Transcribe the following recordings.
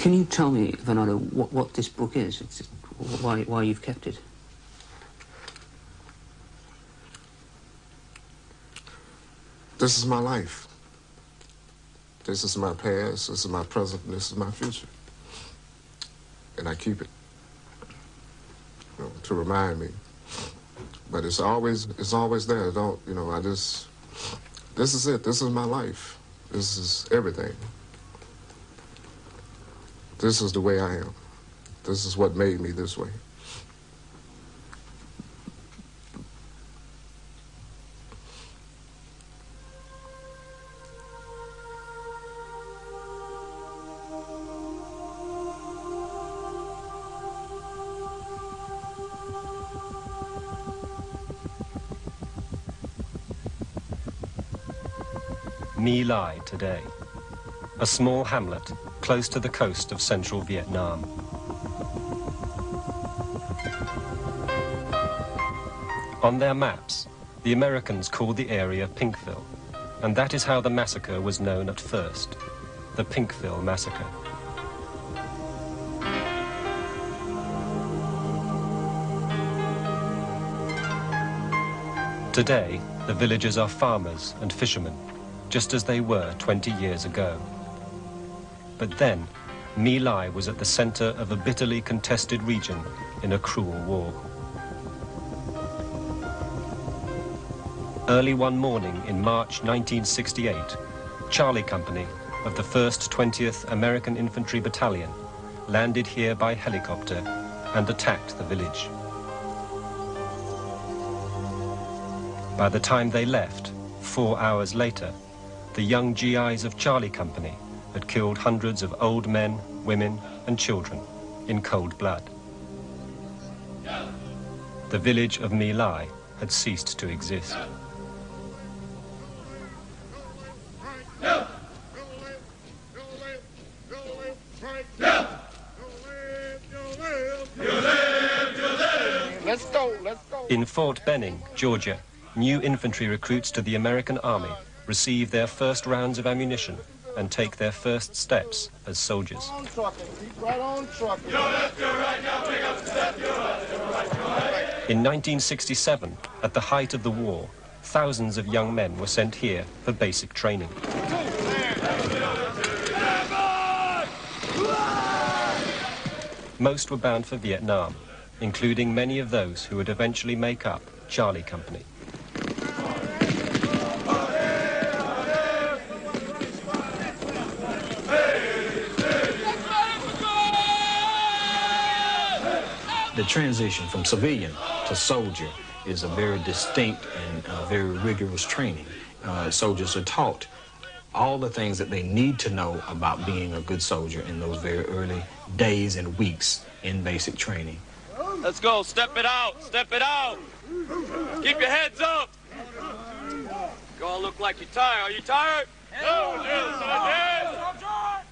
Can you tell me, Bernardo, what this book is? Why you've kept it? This is my life. This is my past, this is my present, and this is my future. And I keep it, you know, to remind me. But it's always there. This is it. This is my life. This is everything. This is the way I am. This is what made me this way. My Lai today, a small hamlet close to the coast of central Vietnam. On their maps, the Americans called the area Pinkville, and that is how the massacre was known at first, the Pinkville Massacre. Today, the villagers are farmers and fishermen, just as they were 20 years ago. But then, My Lai was at the center of a bitterly contested region in a cruel war. Early one morning in March 1968, Charlie Company of the 1st 20th American Infantry Battalion landed here by helicopter and attacked the village. By the time they left, 4 hours later, the young GIs of Charlie Company had killed hundreds of old men, women, and children in cold blood. The village of My Lai had ceased to exist. Let's go. In Fort Benning, Georgia, new infantry recruits to the American Army receive their first rounds of ammunition and take their first steps as soldiers. In 1967, at the height of the war, thousands of young men were sent here for basic training. Most were bound for Vietnam, including many of those who would eventually make up Charlie Company. The transition from civilian to soldier is a very distinct and very rigorous training. Soldiers are taught all the things that they need to know about being a good soldier in those very early days and weeks in basic training. Let's go, step it out, step it out. Keep your heads up. You all look like you're tired. Are you tired? No,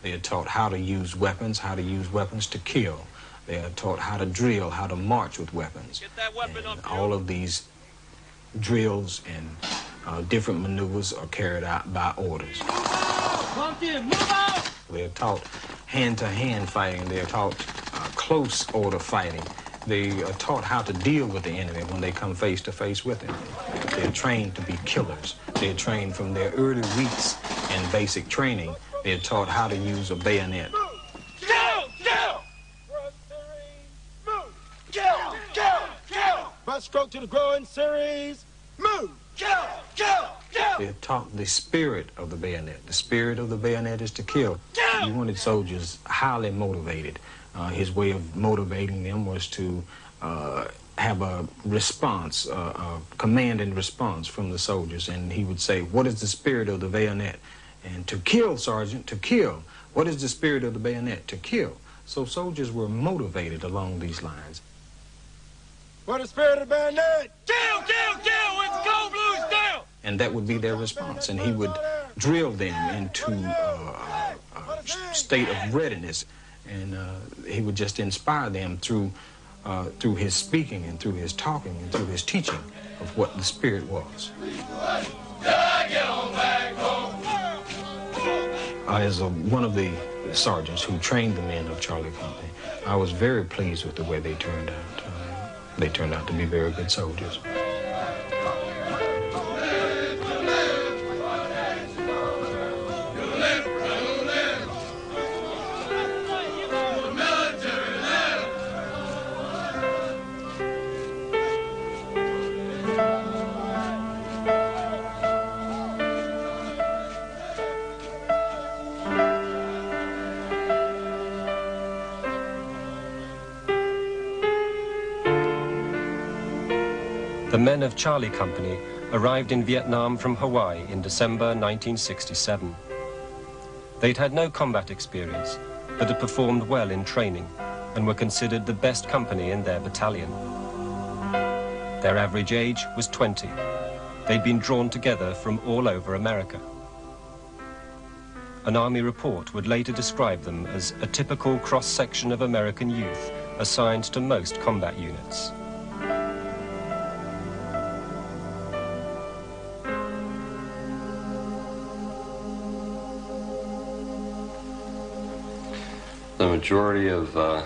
they are taught how to use weapons to kill. They are taught how to drill, how to march with weapons. Get that weapon up, all of these drills and different maneuvers are carried out by orders. Move out! They are taught hand-to-hand fighting. They are taught close order fighting. They are taught how to deal with the enemy when they come face-to-face with him. They are trained to be killers. They are trained from their early weeks in basic training. They are taught how to use a bayonet. Butt stroke to the growing series. Move! Kill! Kill! Kill! They're taught the spirit of the bayonet. The spirit of the bayonet is to kill. He wanted soldiers highly motivated. His way of motivating them was to have a response, a command and response from the soldiers. And he would say, what is the spirit of the bayonet? And to kill, Sergeant, to kill. What is the spirit of the bayonet? To kill. So soldiers were motivated along these lines. What is the spirit of the bayonet? Kill! Kill! Kill! It's cold blues down! And that would be their response. And he would drill them into a state of readiness. And he would just inspire them through his speaking and through his talking and through his teaching of what the spirit was. As one of the sergeants who trained the men of Charlie Company, I was very pleased with the way they turned out. They turned out to be very good soldiers. The men of Charlie Company arrived in Vietnam from Hawaii in December 1967. They'd had no combat experience, but had performed well in training and were considered the best company in their battalion. Their average age was 20. They'd been drawn together from all over America. An Army report would later describe them as a typical cross-section of American youth assigned to most combat units. The majority of the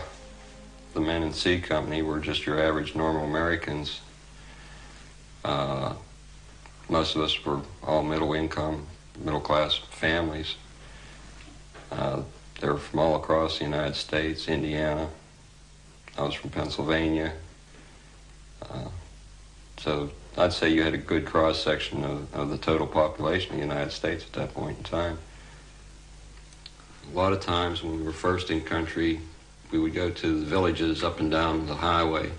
men in C Company were just your average normal Americans. Most of us were all middle income, middle class families. They were from all across the United States, Indiana. I was from Pennsylvania. So I'd say you had a good cross-section of the total population of the United States at that point in time. A lot of times when we were first in country, we would go to the villages up and down the highway,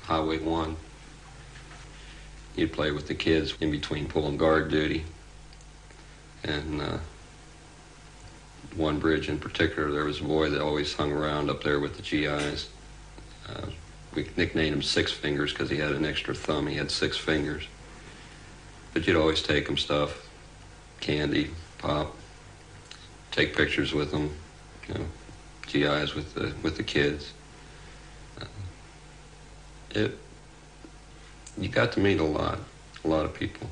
Highway 1. You'd play with the kids in between pulling guard duty. And one bridge in particular, there was a boy that always hung around up there with the GIs. We nicknamed him Six Fingers because he had an extra thumb. He had 6 fingers. But you'd always take him stuff, candy, pop, take pictures with them, you know, GIs with the kids. You got to meet a lot of people.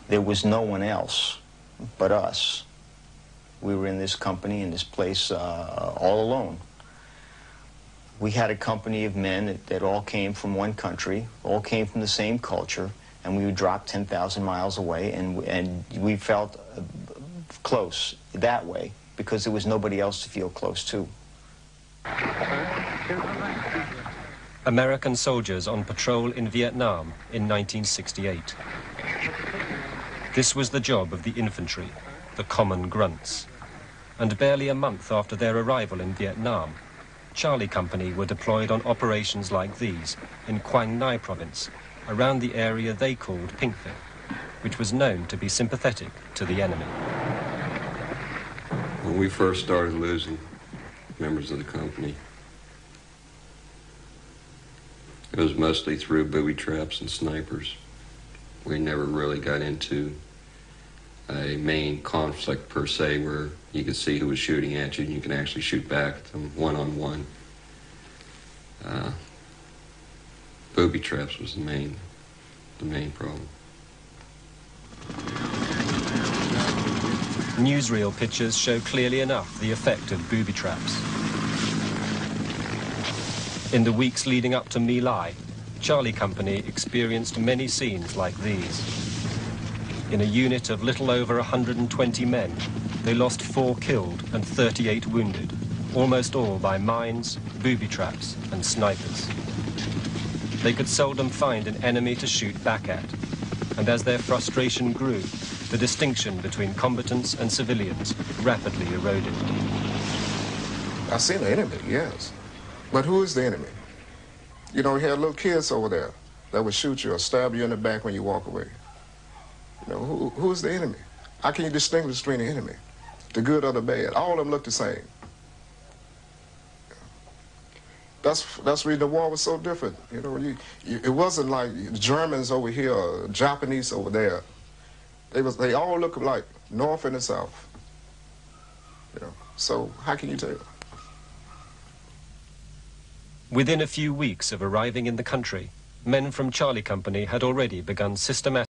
There was no one else but us. We were in this company, in this place, all alone. We had a company of men that all came from one country, all came from the same culture, and we would drop 10,000 miles away, and we felt close that way because there was nobody else to feel close to. American soldiers on patrol in Vietnam in 1968. This was the job of the infantry, the common grunts. And barely a month after their arrival in Vietnam, Charlie Company were deployed on operations like these in Quang Ngai province, around the area they called Pinkville, which was known to be sympathetic to the enemy. When we first started losing members of the company, it was mostly through booby traps and snipers. We never really got into a main conflict per se where you could see who was shooting at you and you can actually shoot back at them one-on-one. Booby traps was the main problem. Newsreel pictures show clearly enough the effect of booby traps. In the weeks leading up to My Lai, Charlie Company experienced many scenes like these. In a unit of little over 120 men, they lost 4 killed and 38 wounded, almost all by mines, booby traps and snipers. They could seldom find an enemy to shoot back at, and as their frustration grew, the distinction between combatants and civilians rapidly eroded. I've seen the enemy, yes. But who is the enemy? You know, you had little kids over there that would shoot you or stab you in the back when you walk away. You know, who's the enemy? How can you distinguish between the enemy? The good or the bad? All of them look the same. That's why the war was so different. You know, it wasn't like the Germans over here or Japanese over there. They all look like North and the South. You know, so how can you tell? Within a few weeks of arriving in the country, men from Charlie Company had already begun systematic